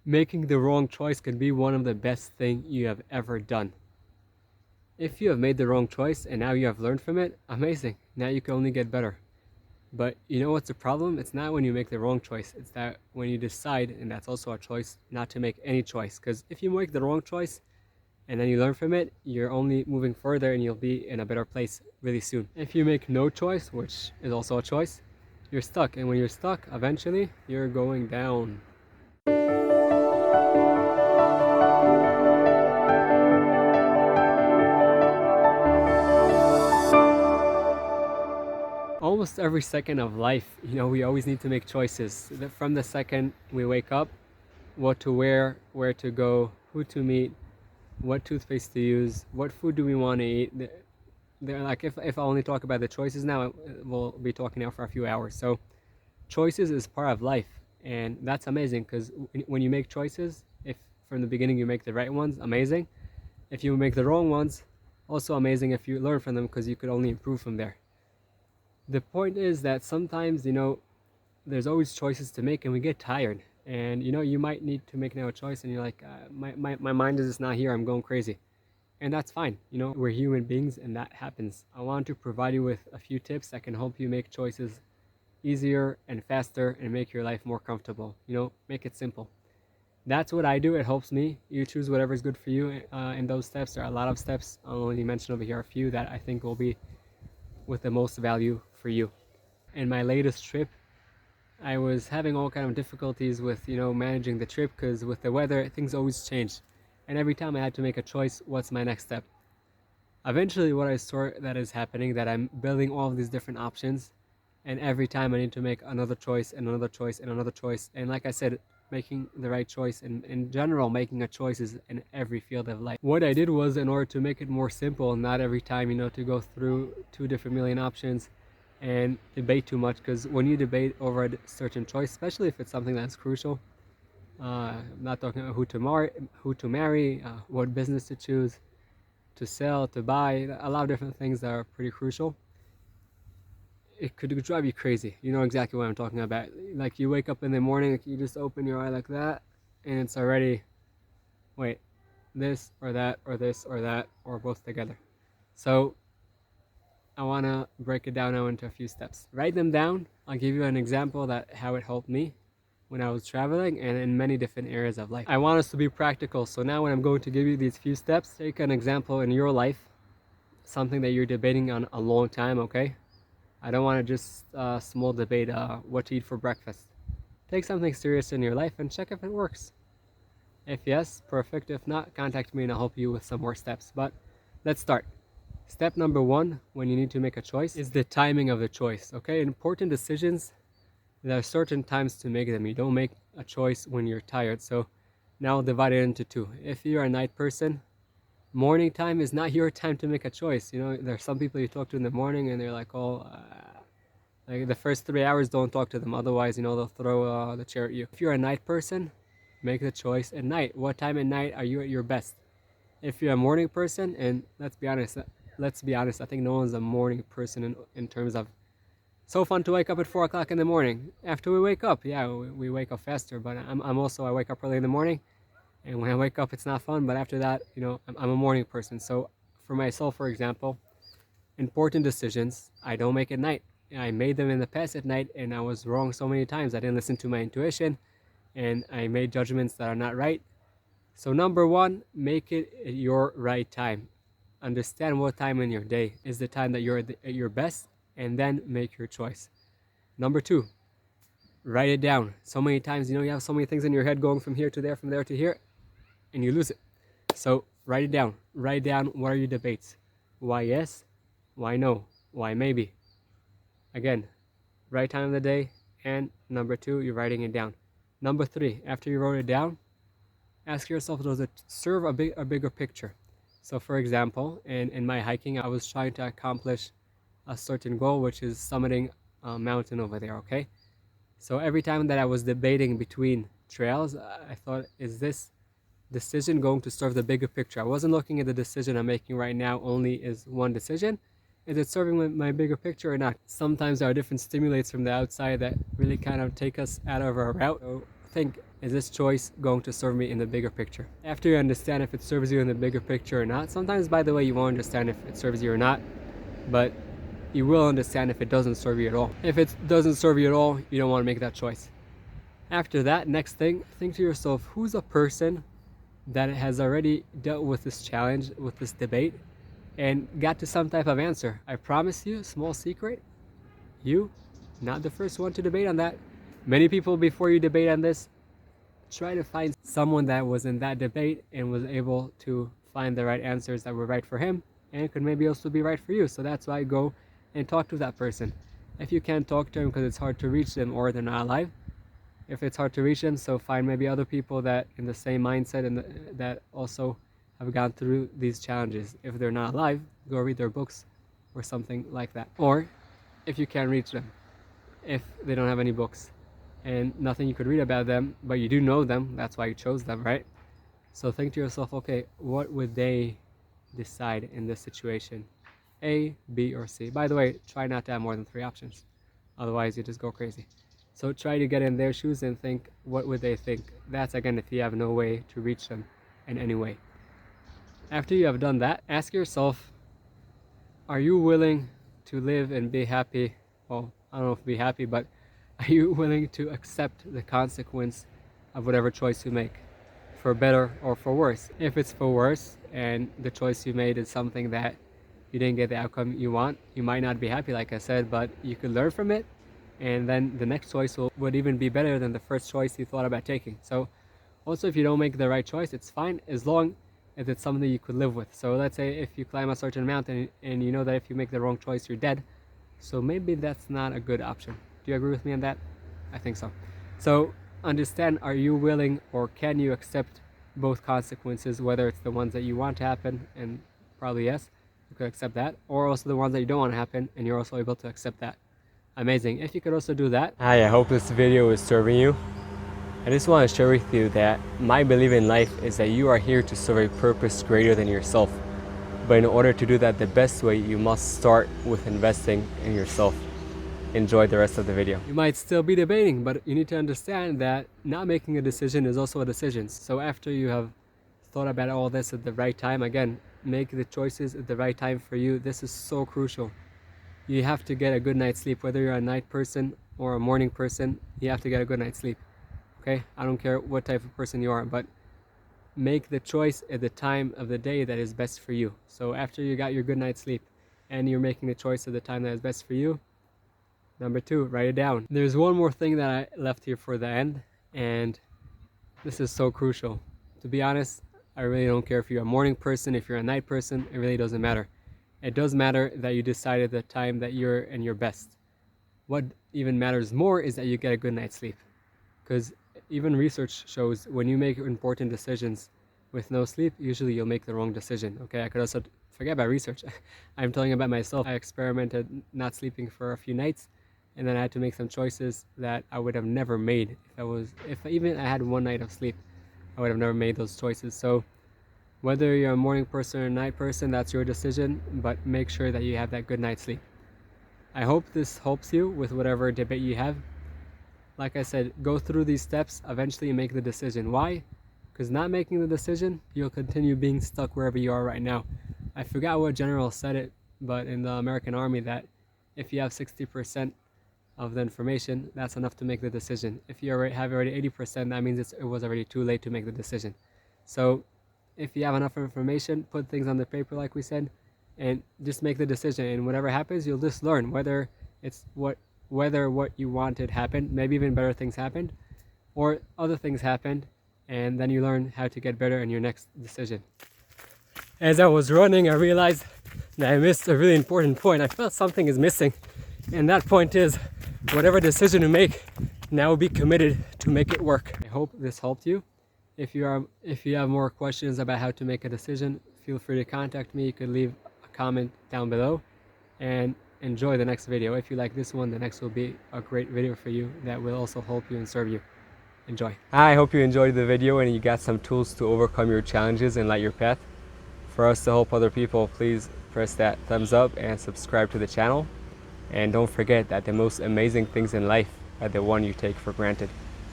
Making the wrong choice can be one of the best things you have ever done. If you have made the wrong choice and now you have learned from it, amazing. Now you can only get better. But you know what's the problem? It's not when you make the wrong choice. It's that when you decide, and that's also a choice, not to make any choice. Because if you make the wrong choice and then you learn from it, you're only moving further and you'll be in a better place really soon. If you make no choice, which is also a choice, you're stuck. And when you're stuck, eventually you're going down. Almost every second of life, we always need to make choices. From the second we wake up, what to wear, where to go, who to meet, what toothpaste to use, what food do we want to eat. They're like, if I only talk about the choices now, we'll be talking now for a few hours. So choices is part of life, and that's amazing because when you make choices, if from the beginning you make the right ones, amazing. If you make the wrong ones, also amazing if you learn from them because you could only improve from there. The point is that sometimes, there's always choices to make and we get tired. And, you might need to make now a choice and you're like, my mind is just not here. I'm going crazy. And that's fine. We're human beings and that happens. I want to provide you with a few tips that can help you make choices easier and faster and make your life more comfortable. Make it simple. That's what I do. It helps me. You choose whatever's good for you in those steps. There are a lot of steps. I'll only mention over here a few that I think will be with the most value for you. In my latest trip, I was having all kind of difficulties with managing the trip because with the weather things always change, and every time I had to make a choice, what's my next step? Eventually, what I saw that is happening, that I'm building all of these different options, and every time I need to make another choice and another choice and another choice. And like I said, making the right choice and in general making a choice is in every field of life. What I did was, in order to make it more simple, not every time to go through two different million options and debate too much, because when you debate over a certain choice, especially if it's something that's crucial, I'm not talking about who to marry, what business to choose, to sell, to buy, a lot of different things that are pretty crucial. It could drive you crazy. You know exactly what I'm talking about. Like you wake up in the morning, like you just open your eye like that, and it's already, wait, this or that or this or that or both together. So I want to break it down now into a few steps. Write them down. I'll give you an example that how it helped me when I was traveling and in many different areas of life. I want us to be practical. So now when I'm going to give you these few steps, take an example in your life, something that you're debating on a long time, okay? I don't want to just small debate what to eat for breakfast. Take something serious in your life and check if it works. If yes, perfect. If not, contact me and I'll help you with some more steps. But let's start. Step number one, when you need to make a choice, is the timing of the choice. Okay, important decisions, there are certain times to make them. You don't make a choice when you're tired. So now I'll divide it into two. If you're a night person, morning time is not your time to make a choice. There are some people you talk to in the morning and they're like, oh, like the first 3 hours, don't talk to them. Otherwise, they'll throw the chair at you. If you're a night person, make the choice at night. What time at night are you at your best? If you're a morning person, and let's be honest, I think no one's a morning person in terms of so fun to wake up at 4 o'clock in the morning. After we wake up, yeah, we wake up faster, but I wake up early in the morning, and when I wake up, it's not fun. But after that, I'm a morning person. So for myself, for example, important decisions I don't make at night. I made them in the past at night, and I was wrong so many times. I didn't listen to my intuition, and I made judgments that are not right. So number one, make it at your right time. Understand what time in your day is the time that you're at your best, and then make your choice. Number two, write it down. So many times, you have so many things in your head going from here to there, from there to here, and you lose it. So write it down. Write down what are your debates. Why yes? Why no? Why maybe? Again, right time of the day, and number two, you're writing it down. Number three, after you wrote it down, ask yourself, does it serve a bigger picture? So for example, in my hiking, I was trying to accomplish a certain goal, which is summiting a mountain over there, okay? So every time that I was debating between trails, I thought, is this decision going to serve the bigger picture? I wasn't looking at the decision I'm making right now only as one decision. Is it serving my bigger picture or not? Sometimes there are different stimulates from the outside that really kind of take us out of our route. So think, is this choice going to serve me in the bigger picture? After you understand if it serves you in the bigger picture or not, sometimes, by the way, you won't understand if it serves you or not, but you will understand if it doesn't serve you at all. If it doesn't serve you at all, you don't want to make that choice. After that, next thing, think to yourself, who's a person that has already dealt with this challenge, with this debate, and got to some type of answer? I promise you, small secret, you, not the first one to debate on that. Many people before you debate on this, try to find someone that was in that debate and was able to find the right answers that were right for him and could maybe also be right for you. So that's why go and talk to that person. If you can't talk to them because it's hard to reach them or they're not alive, if it's hard to reach them, so find maybe other people that in the same mindset and that also have gone through these challenges. If they're not alive, go read their books or something like that. Or if you can't reach them, if they don't have any books and nothing you could read about them, but you do know them, that's why you chose them, right? So think to yourself, okay, what would they decide in this situation? A, B, or C. By the way, try not to have more than 3 options. Otherwise, you just go crazy. So try to get in their shoes and think, what would they think? That's, again, if you have no way to reach them in any way. After you have done that, ask yourself, are you willing to live and be happy? Well, I don't know if be happy, but are you willing to accept the consequence of whatever choice you make, for better or for worse? If it's for worse and the choice you made is something that you didn't get the outcome you want, you might not be happy, like I said, but you could learn from it, and then the next choice would even be better than the first choice you thought about taking. So also, if you don't make the right choice, it's fine as long as it's something you could live with. So let's say if you climb a certain mountain and you know that if you make the wrong choice, you're dead. So maybe that's not a good option. Do you agree with me on that? I think so. So understand, are you willing or can you accept both consequences, whether it's the ones that you want to happen, and probably yes, you could accept that, or also the ones that you don't want to happen and you're also able to accept that. Amazing. If you could also do that. Hi, I hope this video is serving you. I just want to share with you that my belief in life is that you are here to serve a purpose greater than yourself. But in order to do that the best way, you must start with investing in yourself. Enjoy the rest of the video. You might still be debating, but you need to understand that not making a decision is also a decision. So after you have thought about all this at the right time, again, make the choices at the right time for you. This is so crucial. You have to get a good night's sleep. Whether you're a night person or a morning person, you have to get a good night's sleep. Okay? I don't care what type of person you are, but make the choice at the time of the day that is best for you. So after you got your good night's sleep and you're making the choice at the time that is best for you, number 2, write it down. There's one more thing that I left here for the end, and this is so crucial. To be honest, I really don't care if you're a morning person, if you're a night person, it really doesn't matter. It does matter that you decided the time that you're in your best. What even matters more is that you get a good night's sleep. Because even research shows when you make important decisions with no sleep, usually you'll make the wrong decision. Okay, I could also forget about research. I'm telling you about myself. I experimented not sleeping for a few nights, and then I had to make some choices that I would have never made if even I had one night of sleep. I would have never made those choices. So whether you're a morning person or a night person, that's your decision, but make sure that you have that good night's sleep. I hope this helps you with whatever debate you have. Like I said, go through these steps, eventually you make the decision. Why? Because not making the decision, you'll continue being stuck wherever you are right now. I forgot what general said it, but in the American Army, that if you have 60% of the information, that's enough to make the decision. If you have already 80%, that means it was already too late to make the decision. So if you have enough information, put things on the paper like we said, and just make the decision. And whatever happens, you'll just learn whether what you wanted happened, maybe even better things happened, or other things happened, and then you learn how to get better in your next decision. As I was running, I realized that I missed a really important point. I felt something is missing, and that point is whatever decision you make, now be committed to make it work. I hope this helped you. If you have more questions about how to make a decision, feel free to contact me. You could leave a comment down below, and enjoy the next video. If you like this one, the next will be a great video for you that will also help you and serve you. Enjoy. I hope you enjoyed the video and you got some tools to overcome your challenges and light your path. For us to help other people, please press that thumbs up and subscribe to the channel. And don't forget that the most amazing things in life are the one you take for granted.